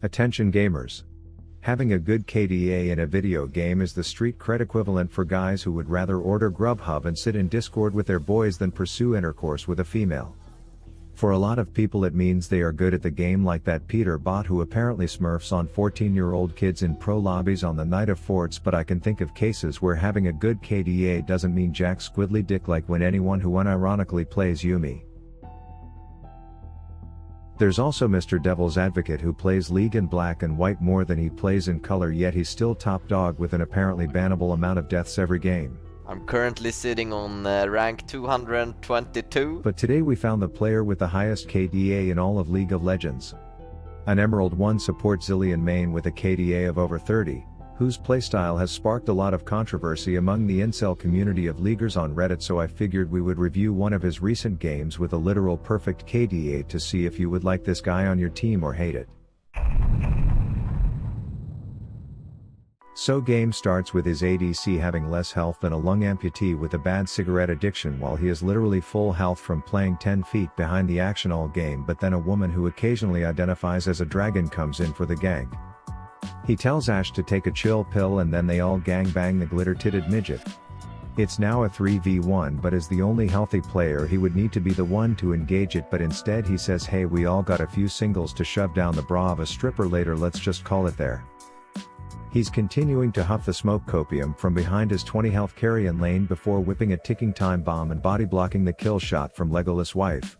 Attention gamers. Having a good KDA in a video game is the street cred equivalent for guys who would rather order Grubhub and sit in Discord with their boys than pursue intercourse with a female. For a lot of people it means they are good at the game, like that Peter bot who apparently smurfs on 14-year-old kids in pro lobbies on the night of forts, but I can think of cases where having a good KDA doesn't mean jack squiddly dick, like when anyone who unironically plays Yumi. There's also Mr. Devil's Advocate who plays League in black and white more than he plays in color, yet he's still top dog with an apparently bannable amount of deaths every game. I'm currently sitting on rank 222. But today we found the player with the highest KDA in all of League of Legends. An Emerald 1 support Zilean main with a KDA of over 30, whose playstyle has sparked a lot of controversy among the incel community of Leaguers on Reddit, so I figured we would review one of his recent games with a literal perfect KDA to see if you would like this guy on your team or hate it. So game starts with his ADC having less health than a lung amputee with a bad cigarette addiction, while he is literally full health from playing 10 feet behind the action all game, but then a woman who occasionally identifies as a dragon comes in for the gang. He tells Ash to take a chill pill and then they all gangbang the glitter-titted midget. It's now a 3v1, but as the only healthy player he would need to be the one to engage it, but instead he says, hey, we all got a few singles to shove down the bra of a stripper later, let's just call it there. He's continuing to huff the smoke copium from behind his 20 health carrion lane before whipping a ticking time bomb and body blocking the kill shot from Legolas' wife.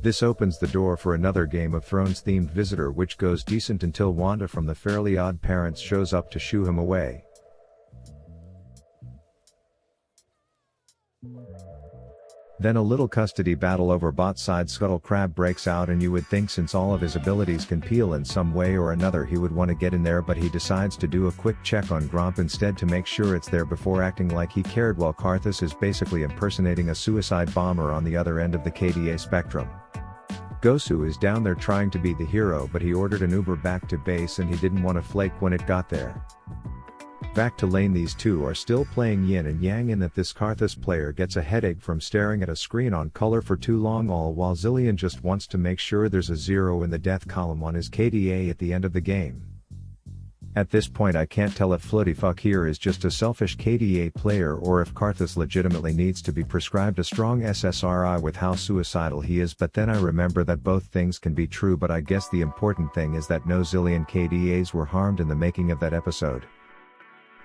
This opens the door for another Game of Thrones themed visitor, which goes decent until Wanda from the Fairly Odd Parents shows up to shoo him away. Then a little custody battle over bot side Scuttle Crab breaks out, and you would think since all of his abilities can peel in some way or another he would want to get in there, but he decides to do a quick check on Gromp instead to make sure it's there before acting like he cared, while Karthus is basically impersonating a suicide bomber on the other end of the KDA spectrum. Gosu is down there trying to be the hero, but he ordered an Uber back to base and he didn't want to flake when it got there. Back to lane, these two are still playing yin and yang in that this Karthus player gets a headache from staring at a screen on color for too long, all while Zilean just wants to make sure there's a 0 in the death column on his KDA at the end of the game. At this point I can't tell if Floaty Fuck here is just a selfish KDA player or if Karthus legitimately needs to be prescribed a strong SSRI with how suicidal he is, but then I remember that both things can be true, but I guess the important thing is that no Zilean KDAs were harmed in the making of that episode.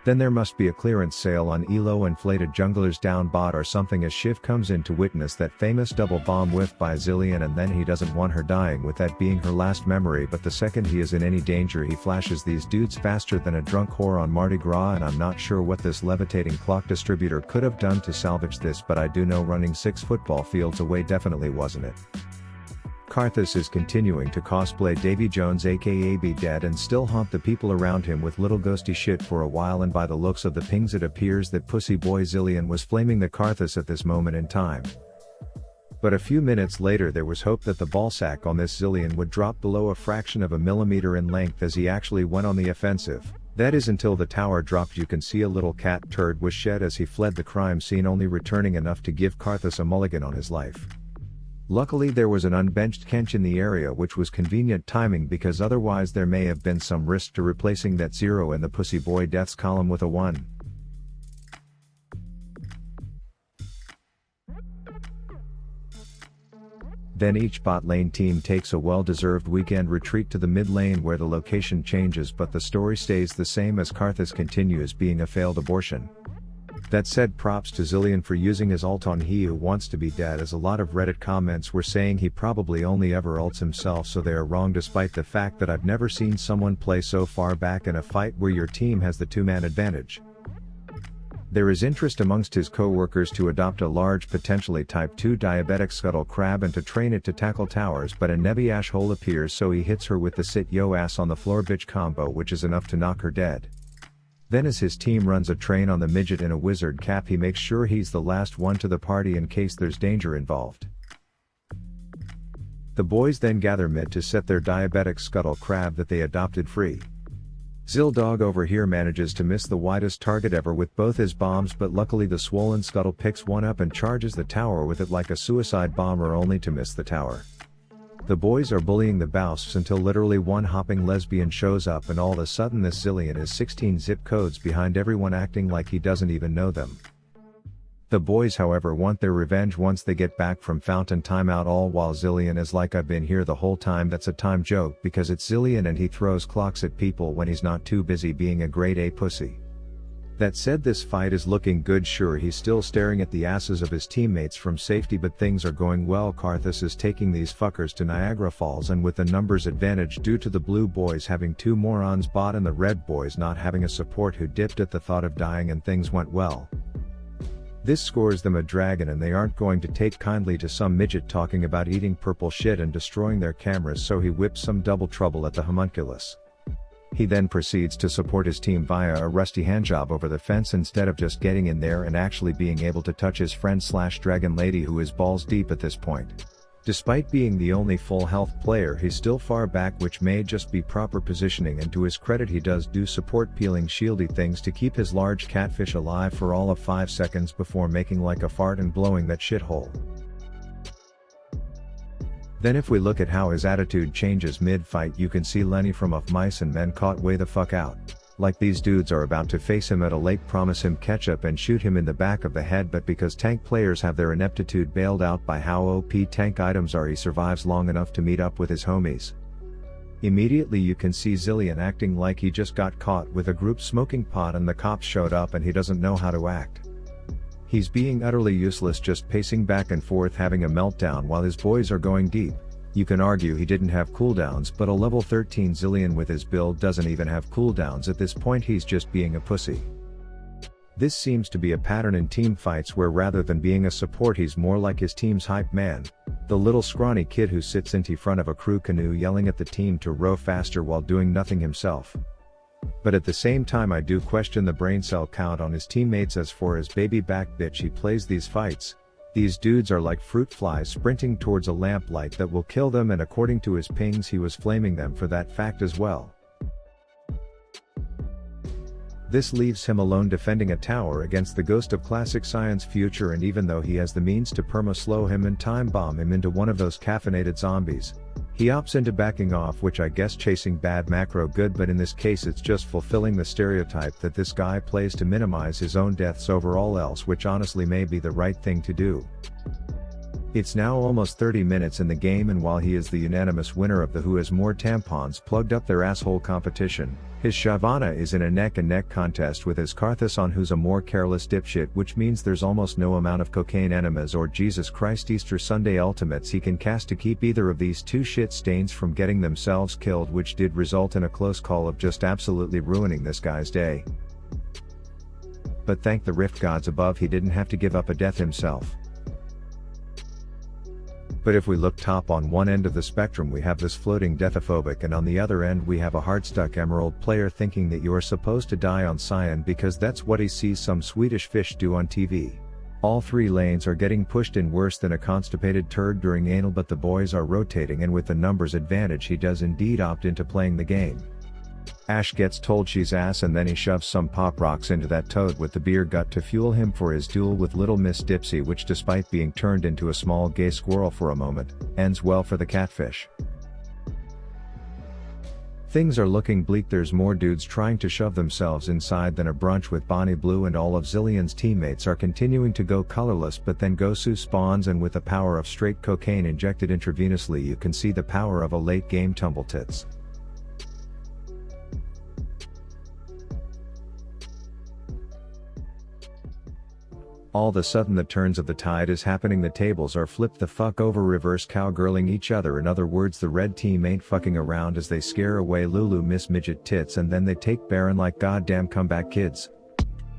Then there must be a clearance sale on Elo inflated junglers down bot or something as Shiv comes in to witness that famous double bomb whiff by Zilean, and then he doesn't want her dying, with that being her last memory, but the second he is in any danger he flashes these dudes faster than a drunk whore on Mardi Gras, and I'm not sure what this levitating clock distributor could have done to salvage this, but I do know running 6 football fields away definitely wasn't it. Karthus is continuing to cosplay Davy Jones aka Be Dead and still haunt the people around him with little ghosty shit for a while, and by the looks of the pings it appears that pussy boy Zilean was flaming the Karthus at this moment in time. But a few minutes later there was hope that the ballsack on this Zilean would drop below a fraction of a millimeter in length as he actually went on the offensive. That is until the tower dropped. You can see a little cat turd was shed as he fled the crime scene, only returning enough to give Karthus a mulligan on his life. Luckily there was an unbenched Kench in the area, which was convenient timing because otherwise there may have been some risk to replacing that 0 in the pussy boy deaths column with a 1. Then each bot lane team takes a well-deserved weekend retreat to the mid lane where the location changes but the story stays the same as Karthus continues being a failed abortion. That said, props to Zilean for using his ult on he who wants to be dead, as a lot of Reddit comments were saying he probably only ever ults himself, so they are wrong, despite the fact that I've never seen someone play so far back in a fight where your team has the 2-man advantage. There is interest amongst his co-workers to adopt a large potentially type 2 diabetic Scuttle Crab and to train it to tackle towers, but a Nevi Ash hole appears so he hits her with the sit yo ass on the floor bitch combo, which is enough to knock her dead. Then as his team runs a train on the midget in a wizard cap he makes sure he's the last one to the party in case there's danger involved. The boys then gather mid to set their diabetic Scuttle Crab that they adopted free. Zildog over here manages to miss the widest target ever with both his bombs, but luckily the swollen Scuttle picks one up and charges the tower with it like a suicide bomber, only to miss the tower. The boys are bullying the Bousps until literally one hopping lesbian shows up and all of a sudden this Zillion is 16 zip codes behind everyone acting like he doesn't even know them. The boys however want their revenge once they get back from fountain timeout, all while Zillion is like, I've been here the whole time. That's a time joke because it's Zillion and he throws clocks at people when he's not too busy being a grade A pussy. That said, this fight is looking good. Sure, he's still staring at the asses of his teammates from safety, but things are going well. Karthus is taking these fuckers to Niagara Falls, and with the numbers advantage due to the blue boys having 2 morons bot and the red boys not having a support who dipped at the thought of dying, and things went well. This scores them a dragon, and they aren't going to take kindly to some midget talking about eating purple shit and destroying their cameras, so he whips some double trouble at the homunculus. He then proceeds to support his team via a rusty handjob over the fence instead of just getting in there and actually being able to touch his friend / dragon lady, who is balls deep at this point. Despite being the only full health player, he's still far back, which may just be proper positioning, and to his credit he does do support peeling shieldy things to keep his large catfish alive for all of 5 seconds before making like a fart and blowing that shithole. Then if we look at how his attitude changes mid-fight, you can see Lenny from Of Mice and Men caught way the fuck out. Like these dudes are about to face him at a lake, promise him ketchup and shoot him in the back of the head, but because tank players have their ineptitude bailed out by how OP tank items are, he survives long enough to meet up with his homies. Immediately you can see Zillion acting like he just got caught with a group smoking pot and the cops showed up and he doesn't know how to act. He's being utterly useless, just pacing back and forth having a meltdown while his boys are going deep. You can argue he didn't have cooldowns, but a level 13 Zillion with his build doesn't even have cooldowns at this point. He's just being a pussy. This seems to be a pattern in team fights where rather than being a support he's more like his team's hype man, the little scrawny kid who sits in front of a crew canoe yelling at the team to row faster while doing nothing himself. But at the same time I do question the brain cell count on his teammates. As for his baby back bitch he plays these fights, these dudes are like fruit flies sprinting towards a lamplight that will kill them, and according to his pings he was flaming them for that fact as well. This leaves him alone defending a tower against the ghost of classic science future, and even though he has the means to perma-slow him and time bomb him into one of those caffeinated zombies, he opts into backing off, which I guess chasing bad macro good, but in this case it's just fulfilling the stereotype that this guy plays to minimize his own deaths over all else, which honestly may be the right thing to do. It's now almost 30 minutes in the game, and while he is the unanimous winner of the who has more tampons plugged up their asshole competition, his Shyvana is in a neck-and-neck contest with his Karthus on who's a more careless dipshit, which means there's almost no amount of cocaine enemas or Jesus Christ Easter Sunday ultimates he can cast to keep either of these two shit stains from getting themselves killed, which did result in a close call of just absolutely ruining this guy's day. But thank the rift gods above he didn't have to give up a death himself. But if we look top, on one end of the spectrum we have this floating deathophobic, and on the other end we have a hard-stuck emerald player thinking that you are supposed to die on cyan because that's what he sees some Swedish fish do on TV. All 3 lanes are getting pushed in worse than a constipated turd during anal, but the boys are rotating, and with the numbers advantage he does indeed opt into playing the game. Ash gets told she's ass, and then he shoves some pop rocks into that toad with the beer gut to fuel him for his duel with Little Miss Dipsy, which despite being turned into a small gay squirrel for a moment, ends well for the catfish. Things are looking bleak. There's more dudes trying to shove themselves inside than a brunch with Bonnie Blue, and all of Zillion's teammates are continuing to go colorless, but then Gosu spawns, and with the power of straight cocaine injected intravenously you can see the power of a late game tumble tits. All of a sudden the turns of the tide is happening. The tables are flipped the fuck over, reverse cowgirling each other. In other words, the red team ain't fucking around as they scare away Lulu Miss Midget Tits, and then they take Baron like goddamn comeback kids.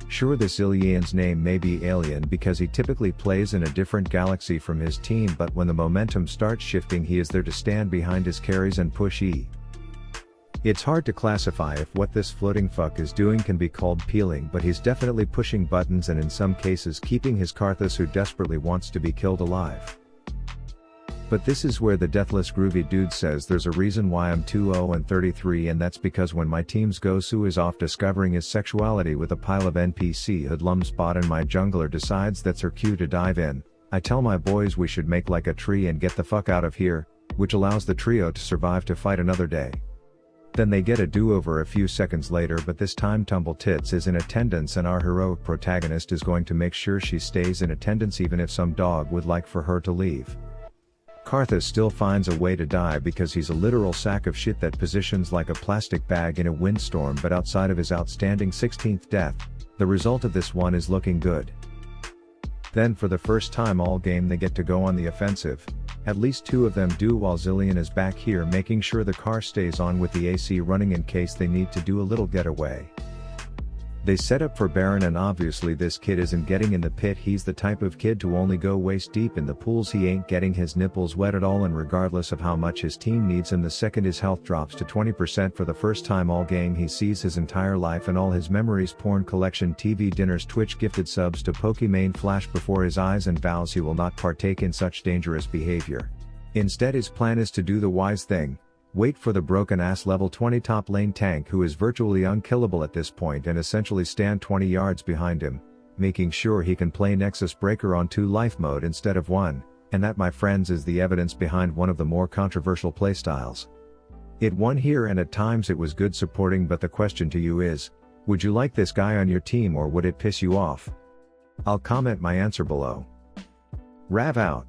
Sure, this Illion's name may be alien because he typically plays in a different galaxy from his team, but when the momentum starts shifting he is there to stand behind his carries and push E. It's hard to classify if what this floating fuck is doing can be called peeling, but he's definitely pushing buttons and in some cases keeping his Karthus who desperately wants to be killed alive. But this is where the deathless groovy dude says there's a reason why I'm 2-0-33, and that's because when my team's Gosu is off discovering his sexuality with a pile of NPC hoodlums bot and my jungler decides that's her cue to dive in, I tell my boys we should make like a tree and get the fuck out of here, which allows the trio to survive to fight another day. Then they get a do-over a few seconds later, but this time Tumble Tits is in attendance and our heroic protagonist is going to make sure she stays in attendance even if some dog would like for her to leave. Karthus still finds a way to die because he's a literal sack of shit that positions like a plastic bag in a windstorm, but outside of his outstanding 16th death, the result of this one is looking good. Then for the first time all game they get to go on the offensive. At least two of them do, while Zillion is back here making sure the car stays on with the AC running in case they need to do a little getaway. They set up for Baron and obviously this kid isn't getting in the pit. He's the type of kid to only go waist deep in the pools. He ain't getting his nipples wet at all, and regardless of how much his team needs him, the second his health drops to 20% for the first time all game, he sees his entire life and all his memories, porn collection, TV dinners, Twitch gifted subs to Pokimane flash before his eyes, and vows he will not partake in such dangerous behavior. Instead his plan is to do the wise thing. Wait for the broken ass level 20 top lane tank who is virtually unkillable at this point and essentially stand 20 yards behind him, making sure he can play Nexus Breaker on 2 life mode instead of 1, and that, my friends, is the evidence behind one of the more controversial playstyles. It won here and at times it was good supporting, but the question to you is, would you like this guy on your team or would it piss you off? I'll comment my answer below. Rav out.